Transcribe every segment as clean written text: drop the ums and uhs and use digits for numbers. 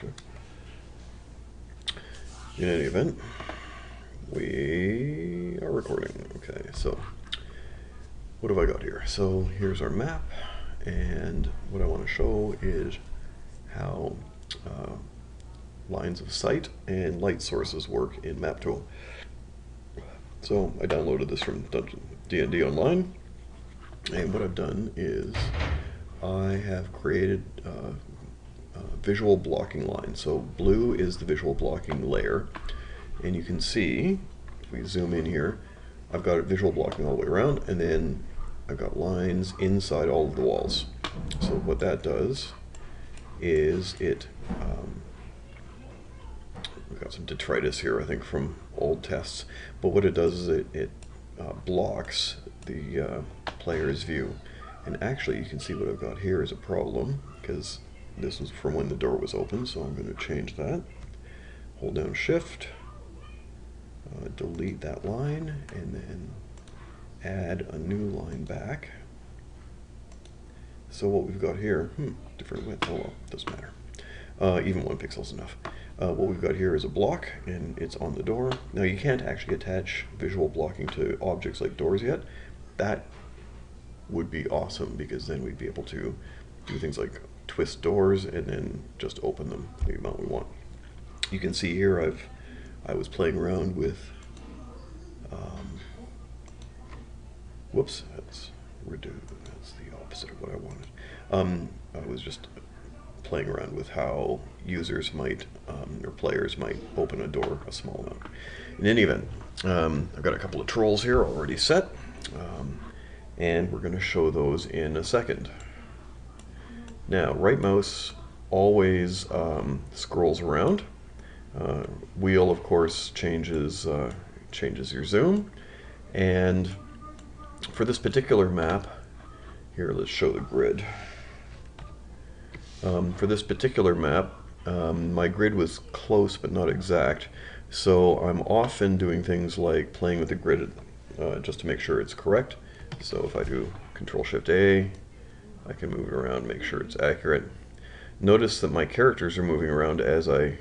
In any event, we are recording. Okay, so what have I got here? So here's our map, and what I want to show is how lines of sight and light sources work in MapTool. So I downloaded this from D&D Online, and what I've done is I have created visual blocking line. So blue is the visual blocking layer, and you can see, if we zoom in here, I've got visual blocking all the way around, and then I've got lines inside all of the walls. So what that does is we've got some detritus here, I think, from old tests, but what it does is it blocks the player's view. And actually, you can see what I've got here is a problem, because this was from when the door was open, so I'm going to change that. Hold down Shift, delete that line, and then add a new line back. So what we've got here, different width, oh well, doesn't matter. Even 1 pixel is enough. What we've got here is a block, and it's on the door. Now you can't actually attach visual blocking to objects like doors yet. That would be awesome, because then we'd be able to do things like twist doors and then just open them the amount we want. You can see here I was playing around with whoops, that's the opposite of what I wanted. I was just playing around with how users might or players might open a door a small amount. In any event, I've got a couple of trolls here already set, and we're going to show those in a second. Now, right mouse always scrolls around. Wheel, of course, changes your zoom. And for this particular map, here, let's show the grid. For this particular map, my grid was close but not exact. So I'm often doing things like playing with the grid just to make sure it's correct. So if I do Control-Shift-A, I can move it around, make sure it's accurate. Notice that my characters are moving around as I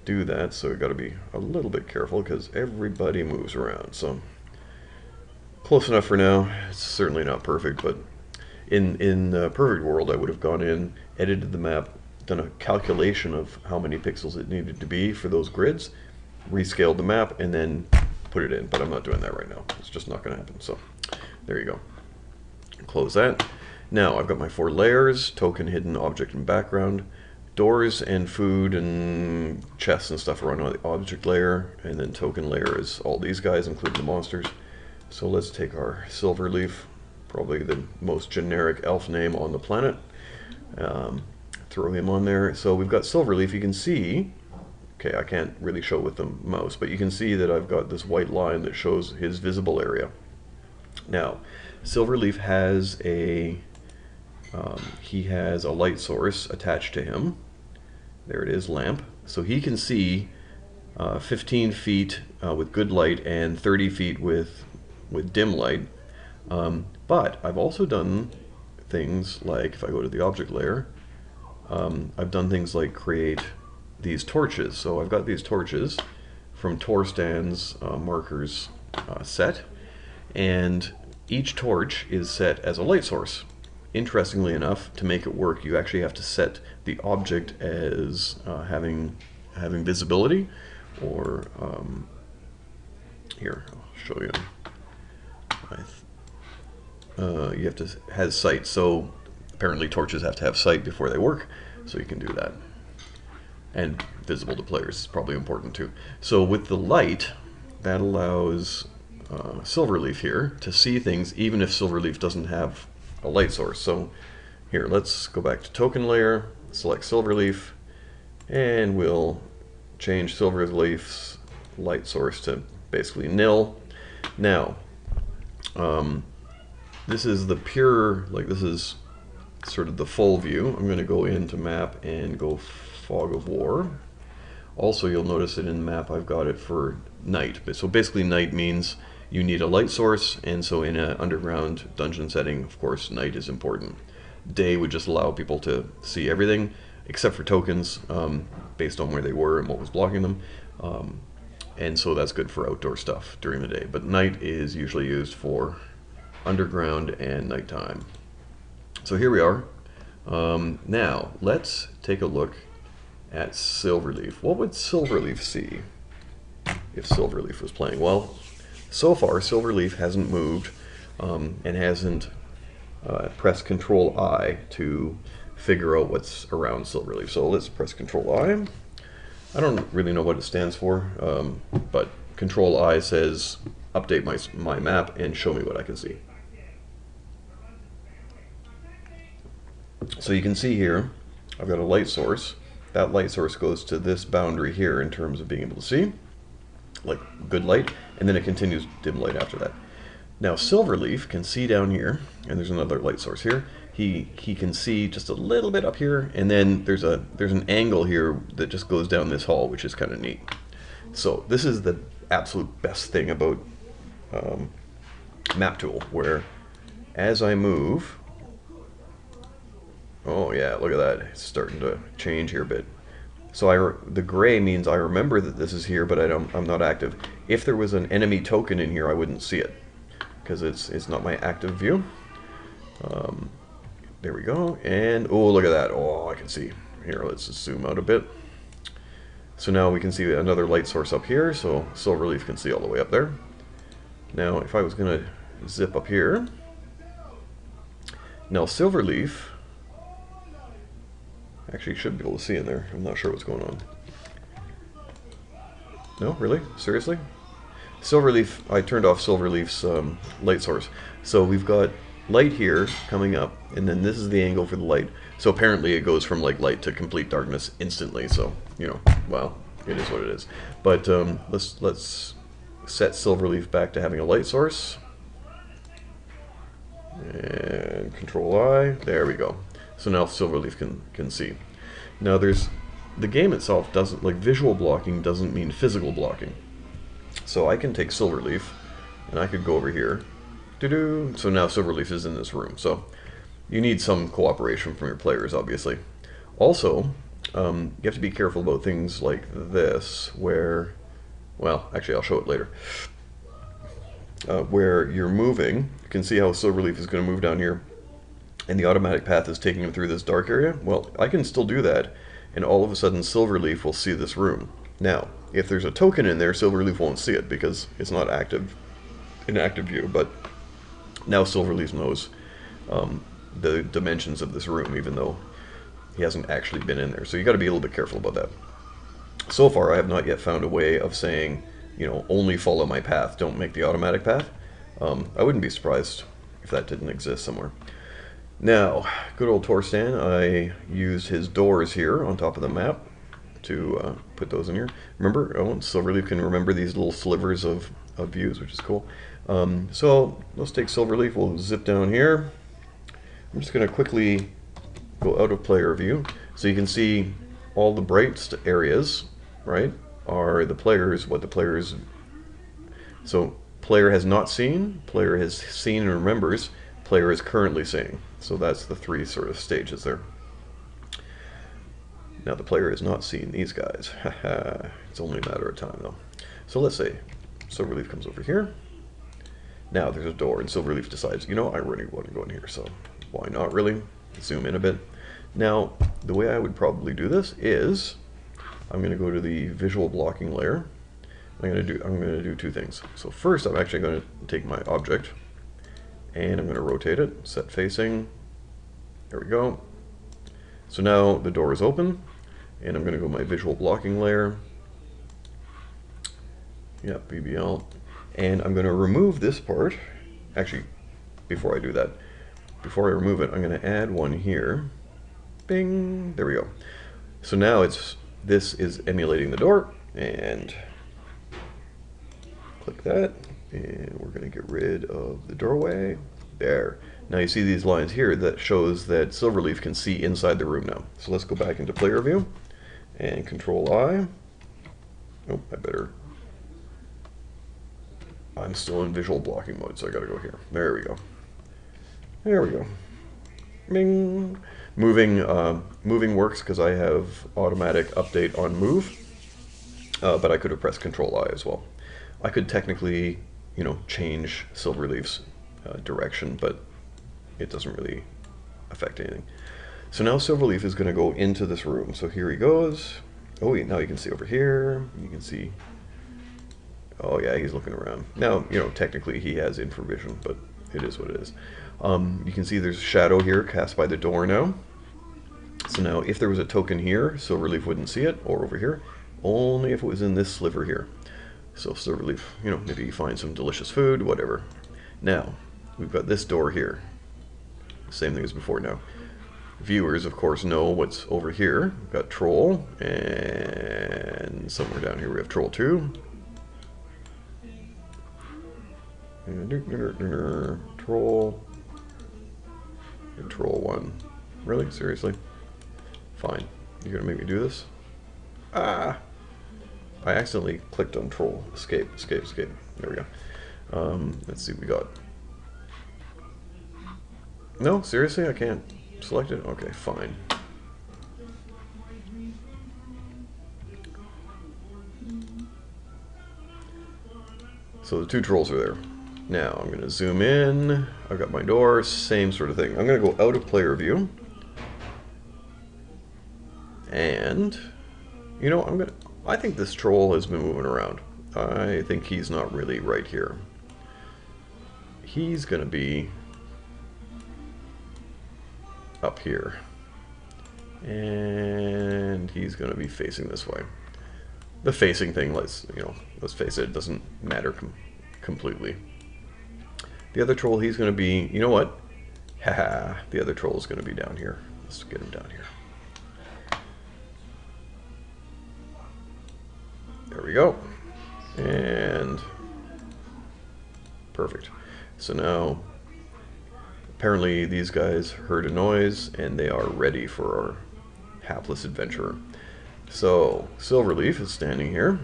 do that, so we've got to be a little bit careful because everybody moves around. So close enough for now. It's certainly not perfect, but in the perfect world, I would have gone in, edited the map, done a calculation of how many pixels it needed to be for those grids, rescaled the map, and then put it in. But I'm not doing that right now. It's just not going to happen. So there you go. Close that. Now I've got my 4 layers: token, hidden, object, and background. Doors and food and chests and stuff are on the object layer, and then token layer is all these guys, including the monsters. So let's take our Silverleaf, probably the most generic elf name on the planet. Throw him on there. So we've got Silverleaf. You can see, okay, I can't really show with the mouse, but you can see that I've got this white line that shows his visible area. Now, Silverleaf has he has a light source attached to him. There it is, lamp. So he can see 15 feet with good light and 30 feet with dim light. But I've also done things like, if I go to the object layer, I've done things like create these torches. So I've got these torches from Torstand's markers set, and each torch is set as a light source. Interestingly enough, to make it work, you actually have to set the object as having visibility, or here, I'll show you. You have to have sight. So apparently torches have to have sight before they work, so you can do that. And visible to players is probably important too. So with the light, that allows Silverleaf here to see things even if Silverleaf doesn't have a light source. So here, let's go back to token layer, select Silverleaf, and we'll change Silverleaf's light source to basically nil. Now, this is the pure, like this is sort of the full view. I'm going to go into map and go fog of war. Also, you'll notice that in the map I've got it for night. So basically night means you need a light source, and so in an underground dungeon setting, of course, night is important. Day would just allow people to see everything. except for tokens, based on where they were and what was blocking them. And so that's good for outdoor stuff during the day. But night is usually used for underground and nighttime. So here we are. Now let's take a look at Silverleaf. What would Silverleaf see if Silverleaf was playing? Well, so far Silverleaf hasn't moved and hasn't pressed Control I to figure out what's around Silverleaf. So let's press Control I. I don't really know what it stands for, but Control I says update my map and show me what I can see. So you can see here, I've got a light source. That light source goes to this boundary here in terms of being able to see, like good light, and then it continues dim light after that. Now Silverleaf can see down here, and there's another light source here. He can see just a little bit up here, and then there's an angle here that just goes down this hall, which is kind of neat. So this is the absolute best thing about MapTool, where as I move, oh yeah, look at that, it's starting to change here a bit. So the gray means I remember that this is here, but I'm not active. If there was an enemy token in here, I wouldn't see it because it's not my active view. There we go, and oh, look at that. Oh, I can see. Here, let's just zoom out a bit. So now we can see another light source up here, so Silverleaf can see all the way up there. Now, if I was going to zip up here, now Silverleaf actually should be able to see in there. I'm not sure what's going on. No, really? Seriously? Silverleaf, I turned off Silverleaf's light source. So we've got light here coming up, and then this is the angle for the light. So apparently it goes from like light to complete darkness instantly. So, you know, well, it is what it is. But let's set Silverleaf back to having a light source. And Control I, there we go. So now Silverleaf can see. Now the game itself doesn't, like visual blocking doesn't mean physical blocking. So I can take Silverleaf and I could go over here. So now Silverleaf is in this room. So you need some cooperation from your players, obviously. Also, you have to be careful about things like this, where, well, actually I'll show it later. Where you're moving, you can see how Silverleaf is going to move down here, and the automatic path is taking him through this dark area. Well, I can still do that, and all of a sudden Silverleaf will see this room. Now, if there's a token in there, Silverleaf won't see it because it's not active in active view, but now Silverleaf knows the dimensions of this room, even though he hasn't actually been in there. So you got to be a little bit careful about that. So far, I have not yet found a way of saying, you know, only follow my path, don't make the automatic path. I wouldn't be surprised if that didn't exist somewhere. Now, good old Torstan, I used his doors here on top of the map to put those in here. Remember, oh, Silverleaf can remember these little slivers of views, which is cool. So let's take Silverleaf, we'll zip down here. I'm just going to quickly go out of player view. So you can see all the bright areas, right, are the players, what the players, so player has not seen, player has seen and remembers, player is currently seeing. So that's the three sort of stages there. Now the player has not seen these guys. It's only a matter of time though. So let's say Silverleaf comes over here. Now there's a door and Silverleaf decides, you know, I really want to go in here, so why not really? Zoom in a bit. Now the way I would probably do this is I'm going to go to the visual blocking layer. I'm going to do two things. So first I'm actually going to take my object and I'm going to rotate it, set facing. There we go. So now the door is open, and I'm going to go my visual blocking layer. Yep, BBL. And I'm going to remove this part. Actually, before I do that, before I remove it, I'm going to add one here. Bing! There we go. So now this is emulating the door, and click that, and we're going to get rid of the doorway. There. Now you see these lines here that shows that Silverleaf can see inside the room now. So let's go back into player view and Control I. Oh, I'm still in visual blocking mode, so I gotta go here. There we go. There we go. Bing. Moving works because I have automatic update on move, but I could have pressed Control I as well. I could technically, change Silverleaf's direction, but it doesn't really affect anything. So now Silverleaf is going to go into this room. So here he goes. Oh, now you can see over here. You can see. Oh yeah, he's looking around. Now, technically he has infravision, but it is what it is. You can see there's a shadow here cast by the door now. So now if there was a token here, Silverleaf wouldn't see it, or over here, only if it was in this sliver here. So Silverleaf, maybe you find some delicious food, whatever. Now, we've got this door here. Same thing as before now. Viewers, of course, know what's over here. We've got Troll, and somewhere down here we have Troll 2. Troll. And Troll 1. Really? Seriously? Fine. You're gonna make me do this? Ah! I accidentally clicked on Troll. Escape, escape, escape. There we go. Let's see what we got. No, seriously? I can't select it? Okay, fine. So the two trolls are there. Now I'm going to zoom in. I've got my door, same sort of thing. I'm going to go out of player view. And, I think this troll has been moving around. I think he's not really right here. He's going to be up here. And he's going to be facing this way. The facing thing, let's face it, doesn't matter completely. The other troll, he's going to be, you know what? Haha, the other troll is going to be down here. Let's get him down here. There we go. And perfect. So now, apparently these guys heard a noise and they are ready for our hapless adventurer. So Silverleaf is standing here.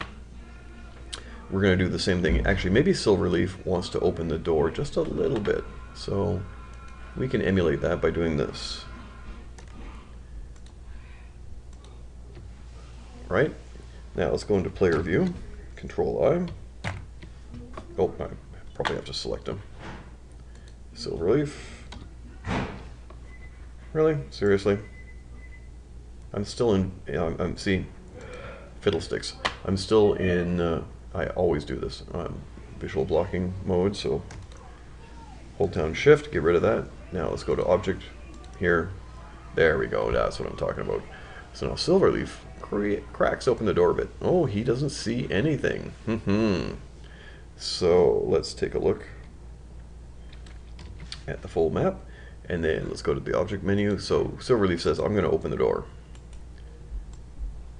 We're going to do the same thing. Actually, maybe Silverleaf wants to open the door just a little bit. So we can emulate that by doing this. Right? Now let's go into player view. Control I. Oh, I probably have to select him. Silverleaf. Really? Seriously? I'm still in, see, fiddlesticks. I'm still in, I always do this, visual blocking mode, so hold down shift, get rid of that. Now let's go to object here. There we go, that's what I'm talking about. So now Silverleaf cracks open the door a bit. Oh, he doesn't see anything. So let's take a look at the full map, and then let's go to the object menu. So Silverleaf says, I'm going to open the door.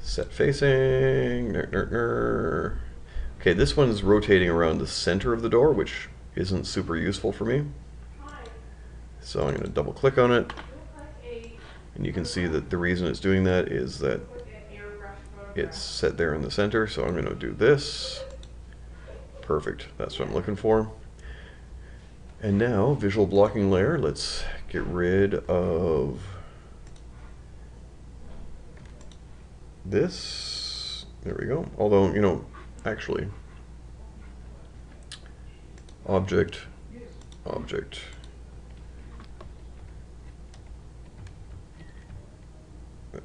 Set facing. Okay, this one's rotating around the center of the door, which isn't super useful for me. So I'm going to double click on it. And you can see that the reason it's doing that is that it's set there in the center. So I'm going to do this. Perfect. That's what I'm looking for. And now, visual blocking layer. Let's get rid of this. There we go. Although, actually, object.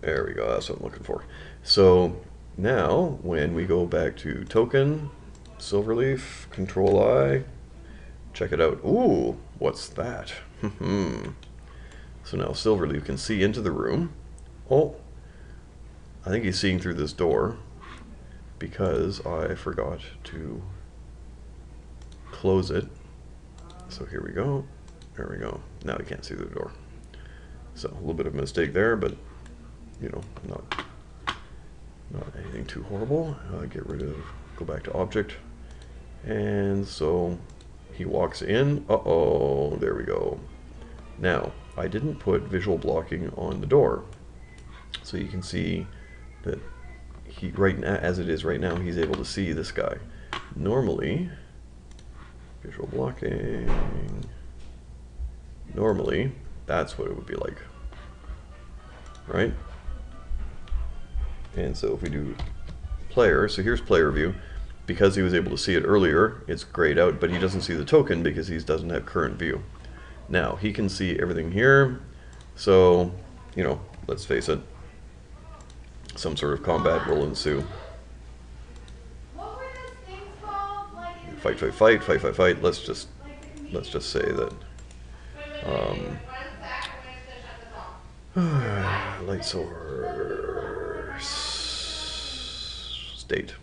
There we go. That's what I'm looking for. So now, when we go back to token, Silverleaf, Control I, check it out. Ooh, what's that? So now Silverleaf can see into the room. Oh, I think he's seeing through this door because I forgot to close it. So here we go. There we go. Now he can't see through the door. So a little bit of a mistake there, but not anything too horrible. Go back to object. And so he walks in. Uh-oh, there we go. Now, I didn't put visual blocking on the door. So you can see that right now, as it is right now, he's able to see this guy. Normally, visual blocking, normally, that's what it would be like. right? And so if we do player, so here's player view. Because he was able to see it earlier, it's grayed out, but he doesn't see the token because he doesn't have current view. Now, he can see everything here, so, you know, let's face it, some sort of combat will ensue. Fight, fight, fight, fight, fight, fight. Let's just say that light source state.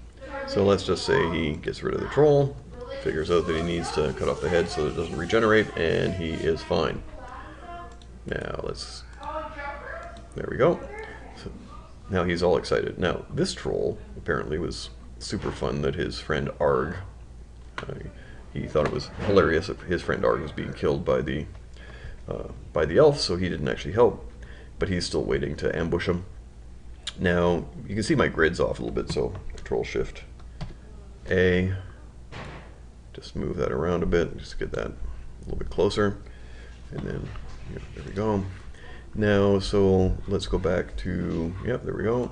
So let's just say he gets rid of the troll, figures out that he needs to cut off the head so that it doesn't regenerate, and he is fine. Now let's, there we go. So now he's all excited. Now this troll apparently was super fun that his friend Arg, he thought it was hilarious that his friend Arg was being killed by the elf, so he didn't actually help, but he's still waiting to ambush him. Now you can see my grid's off a little bit, so Control Shift A, just move that around a bit, just get that a little bit closer, and then yeah, there we go. Now, so let's go back to, yep, there we go.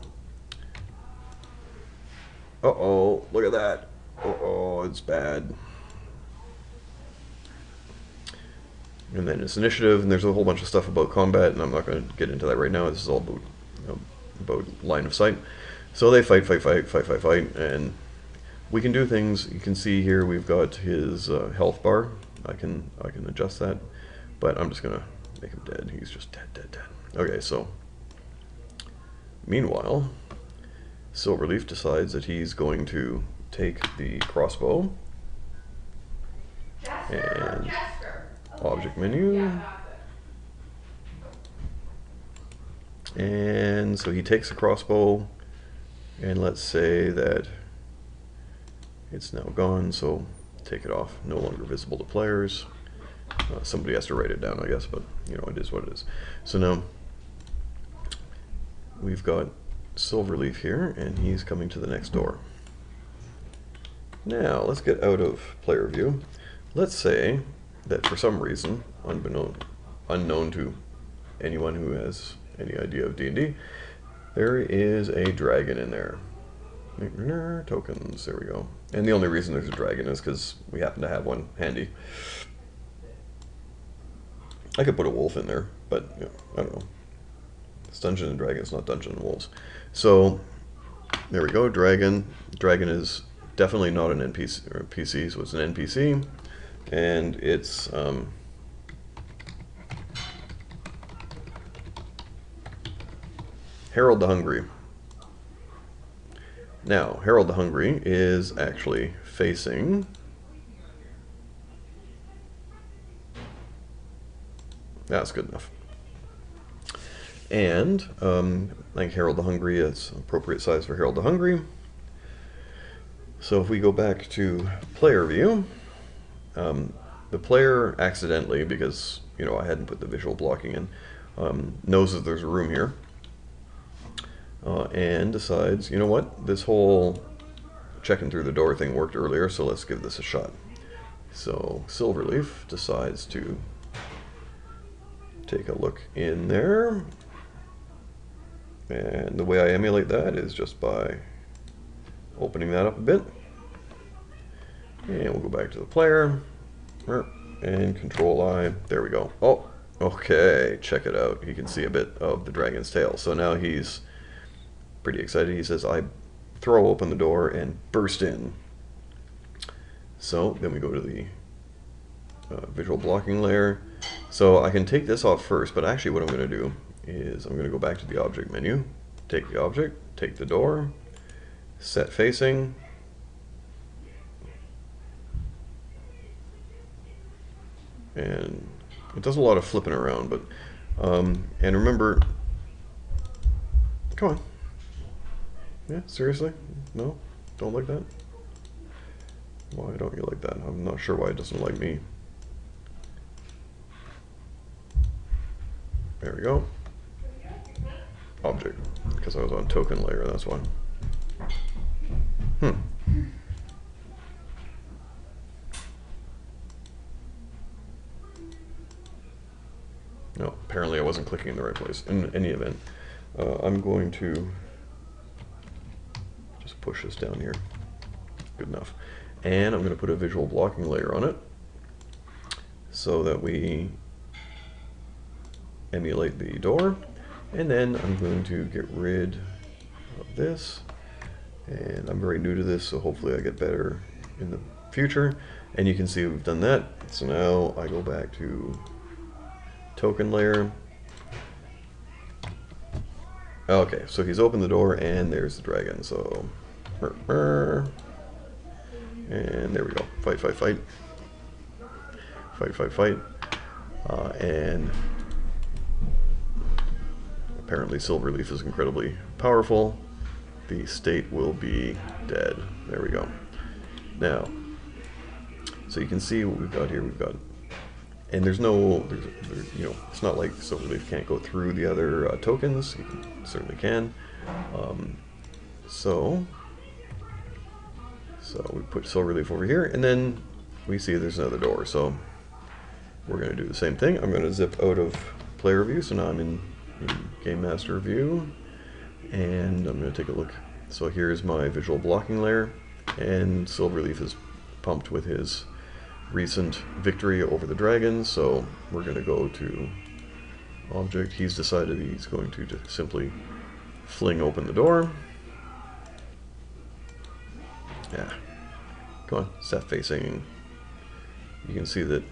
Uh-oh, look at that. Uh-oh, it's bad. And then it's initiative, and there's a whole bunch of stuff about combat, and I'm not going to get into that right now. This is all about, you know, about line of sight. So they fight, fight, fight, fight, fight, fight, and we can do things. You can see here we've got his health bar. I can adjust that, but I'm just going to make him dead. He's just dead, dead, dead. Okay, so meanwhile, Silverleaf decides that he's going to take the crossbow and object menu, and so he takes the crossbow, and let's say that it's now gone, so take it off, no longer visible to players. Somebody has to write it down, I guess, but you know, it is what it is. So now we've got Silverleaf here, and he's coming to the next door. Now let's get out of player view. Let's say that for some reason, unknown to anyone who has any idea of D&D, there is a dragon in there. Tokens, there we go. And the only reason there's a dragon is because we happen to have one handy. I could put a wolf in there, but you know, I don't know. It's Dungeons and Dragons, not Dungeons and Wolves. So there we go, dragon. Dragon is definitely not an NPC or a PC, so it's an NPC, and it's Harold the Hungry. Now, Harold the Hungry is actually facing, that's good enough. And like Harold the Hungry, it's appropriate size for Harold the Hungry. So if we go back to player view, the player accidentally, because you know I hadn't put the visual blocking in, knows that there's a room here, and decides, you know what, this whole checking through the door thing worked earlier, so let's give this a shot. So Silverleaf decides to take a look in there, and the way I emulate that is just by opening that up a bit, and we'll go back to the player and Control I, there we go. Oh, okay, check it out. You can see a bit of the dragon's tail. So now he's pretty excited. He says, I throw open the door and burst in. So then we go to the visual blocking layer. So I can take this off first, but actually what I'm going to do is I'm going to go back to the object menu, take the object, take the door, set facing, and it does a lot of flipping around, but and remember, come on, yeah, seriously, no, don't like that. Why don't you like that? I'm not sure why it doesn't like me. There we go. Object, because I was on token layer, that's why. No, apparently I wasn't clicking in the right place. In any event, I'm going to just push this down here. Good enough. And I'm going to put a visual blocking layer on it so that we emulate the door. And then I'm going to get rid of this. And I'm very new to this, so hopefully I get better in the future. And you can see we've done that. So now I go back to token layer. Okay, so he's opened the door and there's the dragon. So, and there we go. Fight, fight, fight. Fight, fight, fight. And apparently Silverleaf is incredibly powerful. The state will be dead. There we go. Now, so you can see what we've got here. We've got, and there's no, you know, it's not like Silverleaf can't go through the other tokens. You certainly can. So we put Silverleaf over here, and then we see there's another door. So we're going to do the same thing. I'm going to zip out of player view. So now I'm in Game Master view, and I'm going to take a look. So here's my visual blocking layer, and Silverleaf is pumped with his recent victory over the dragon. So we're going to go to object. He's decided he's going to just simply fling open the door. Yeah, come on, set facing. You can see that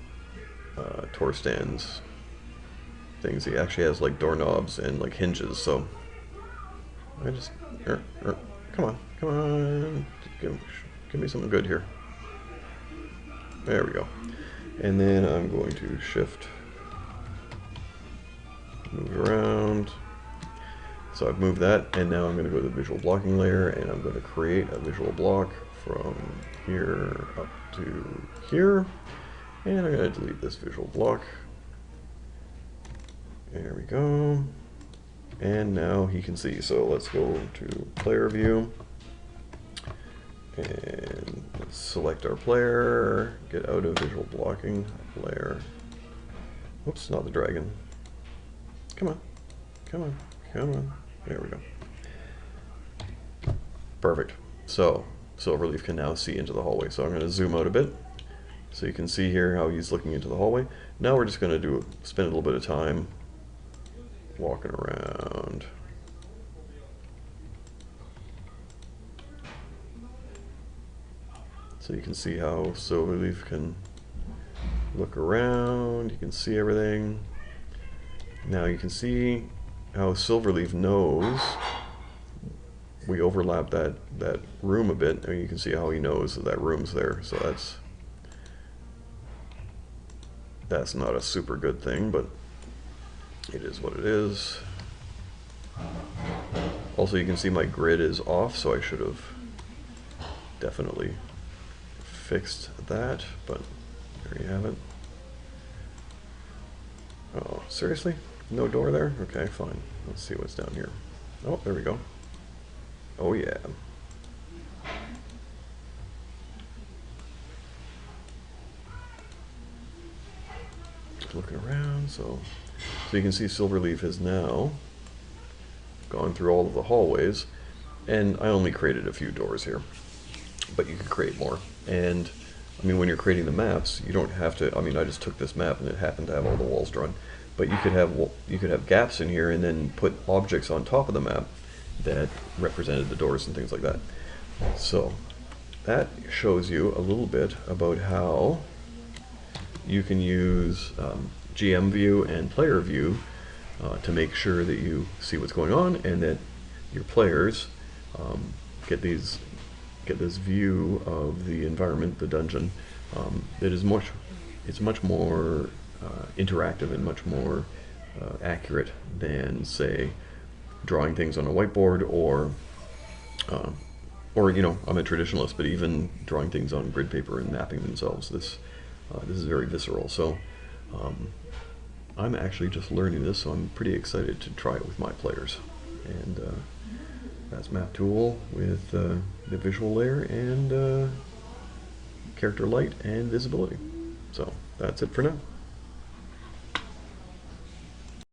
Torstan's things, he actually has like doorknobs and like hinges. So I just, come on, give me something good here. There we go. And then I'm going to shift, move around. So I've moved that, and now I'm going to go to the visual blocking layer, and I'm going to create a visual block from here up to here. And I'm going to delete this visual block. There we go. And now he can see. So let's go to player view. And let's select our player. Get out of visual blocking layer. Oops, not the dragon. Come on. Come on. Come on. There we go. Perfect. So Silverleaf can now see into the hallway. So I'm going to zoom out a bit so you can see here how he's looking into the hallway. Now we're just going to spend a little bit of time walking around. So you can see how Silverleaf can look around. You can see everything. Now you can see how Silverleaf knows. We overlap that room a bit, and you can see how he knows that room's there. So that's not a super good thing, but it is what it is. Also, you can see my grid is off, so I should have definitely fixed that, but there you have it. Oh, seriously? No door there? Okay, fine. Let's see what's down here. Oh, there we go. Oh yeah. Looking around, so you can see Silverleaf has now gone through all of the hallways, and I only created a few doors here, but you could create more. And I mean, when you're creating the maps, you don't have to. I mean, I just took this map and it happened to have all the walls drawn, but you could have gaps in here and then put objects on top of the map that represented the doors and things like that. So that shows you a little bit about how you can use GM view and player view to make sure that you see what's going on and that your players get this view of the environment, the dungeon, that is much more interactive and much more accurate than, say, drawing things on a whiteboard or you know, I'm a traditionalist, but even drawing things on grid paper and mapping themselves, this is very visceral. So I'm actually just learning this, so I'm pretty excited to try it with my players. And that's MapTool with the visual layer and character light and visibility. So that's it for now.